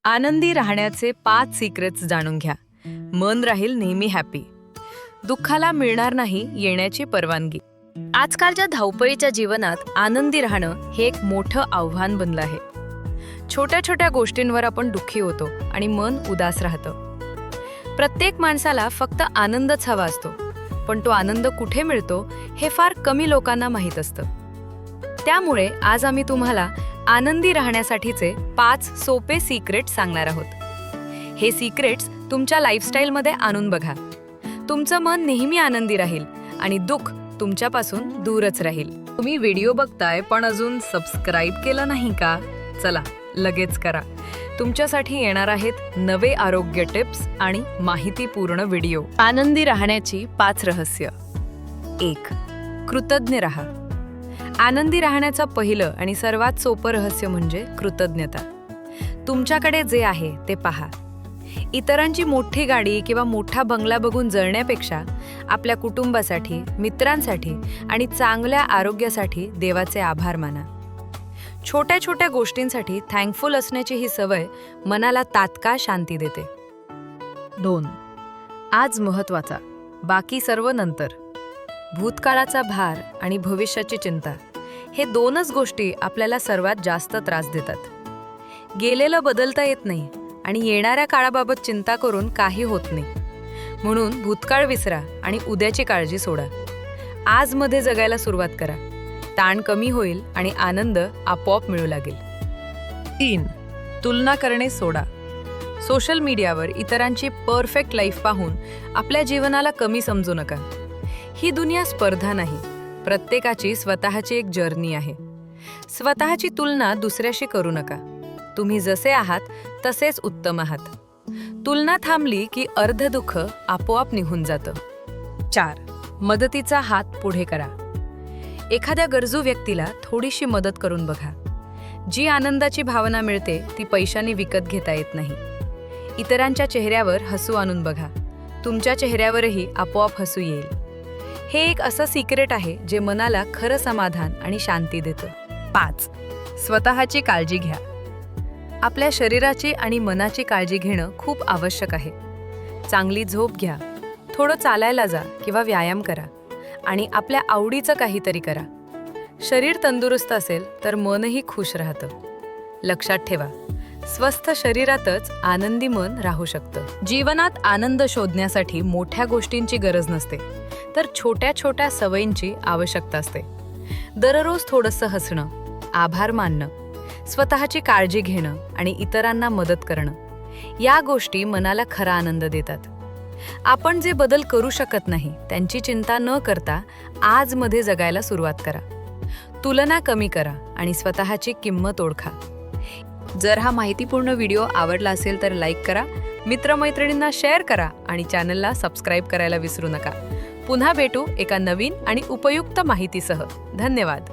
आनंदी राहण्याचे 5 सिक्रेट्स जाणून घ्या. मन राहील नेहमी हॅपी. दुःखाला मिळणार नाही येण्याची परवानगी. आजकालच्या धावपळीच्या जीवनात आनंदी राहणं हे एक मोठं आव्हान बनलं आहे. छोट्या छोट्या गोष्टींवर आपण दुःखी होतो आणि मन उदास राहतं. प्रत्येक माणसाला फक्त आनंदच हवा असतो, पण तो आनंद कुठे मिळतो हे फार कमी लोकांना माहीत असतं. त्यामुळे आज आम्ही तुम्हाला आनंदी राहण्यासाठीचे 5 सोपे सिक्रेट्स सांगणार आहोत. हे सिक्रेट्स तुमच्या लाईफस्टाईलमध्ये आणून बघा. तुमचं मन नेहमी आनंदी राहील आणि दुःख तुमच्यापासून दूरच राहील. तुम्ही व्हिडिओ बघताय पण अजून सबस्क्राईब केलं नाही का? चला लगेच करा. तुमच्यासाठी येणार आहेत नवे आरोग्य टिप्स आणि माहितीपूर्ण व्हिडिओ. आनंदी राहण्याची 5 रहस्य. 1. कृतज्ञ राहा. आनंदी राहण्याचं पहिलं आणि सर्वात सोपं रहस्य म्हणजे कृतज्ञता. तुमच्याकडे जे आहे ते पहा. इतरांची मोठी गाडी किंवा मोठा बंगला बघून जळण्यापेक्षा आपल्या कुटुंबासाठी, मित्रांसाठी आणि चांगल्या आरोग्यासाठी देवाचे आभार माना. छोट्या छोट्या गोष्टींसाठी थँकफुल असण्याची ही सवय मनाला तात्काळ शांती देते. 2. आज महत्त्वाचा, बाकी सर्व नंतर. भूतकाळाचा भार आणि भविष्याची चिंता हे 2च गोष्टी आपल्याला सर्वात जास्त त्रास देतात. गेलेलं बदलता येत नाही आणि येणाऱ्या काळाबाबत चिंता करून काही होत नाही. म्हणून भूतकाळ विसरा आणि उद्याची काळजी सोडा. आजमध्ये जगायला सुरुवात करा. ताण कमी होईल आणि आनंद आपोआप मिळू लागेल. 3. तुलना करणे सोडा. सोशल मीडियावर इतरांची परफेक्ट लाईफ पाहून आपल्या जीवनाला कमी समजू नका. ही दुनिया स्पर्धा नाही, प्रत्येकाची स्वतःची एक जर्नी आहे. स्वतःची तुलना दुसऱ्याशी करू नका. तुम्ही जसे आहात तसेच उत्तम आहात. तुलना थांबली की अर्ध दुःख आपोआप निघून जातं. 4. मदतीचा हात पुढे करा. एखाद्या गरजू व्यक्तीला थोडीशी मदत करून बघा. जी आनंदाची भावना मिळते ती पैशाने विकत घेता येत नाही. इतरांच्या चेहऱ्यावर हसू आणून बघा. तुमच्या चेहऱ्यावरही आपोआप हसू येईल. हे एक असं सिक्रेट आहे जे मनाला खरं समाधान आणि शांती देतं. 5. स्वतःची काळजी घ्या. आपल्या शरीराची आणि मनाची काळजी घेणं खूप आवश्यक आहे. चांगली झोप घ्या, थोडं चालायला जा किंवा व्यायाम करा आणि आपल्या आवडीचं काहीतरी करा. शरीर तंदुरुस्त असेल तर मनही खुश राहतं. लक्षात ठेवा, स्वस्थ शरीरातच आनंदी मन राहू शकतं. जीवनात आनंद शोधण्यासाठी मोठ्या गोष्टींची गरज नसते, तर छोट्या छोट्या सवयींची आवश्यकता असते. दररोज थोडंसं हसणं, आभार मानणं, स्वतःची काळजी घेणं आणि इतरांना मदत करणं, या गोष्टी मनाला खरा आनंद देतात. आपण जे बदल करू शकत नाही त्यांची चिंता न करता आजमध्ये जगायला सुरुवात करा. तुलना कमी करा आणि स्वतःची किंमत ओळखा. जर हा माहितीपूर्ण व्हिडिओ आवडला असेल तर लाईक करा, मित्रमैत्रिणींना शेअर करा आणि चॅनलला सबस्क्राईब करायला विसरू नका. पुन्हा भेटू एका नवीन आणि उपयुक्त माहितीसह. धन्यवाद.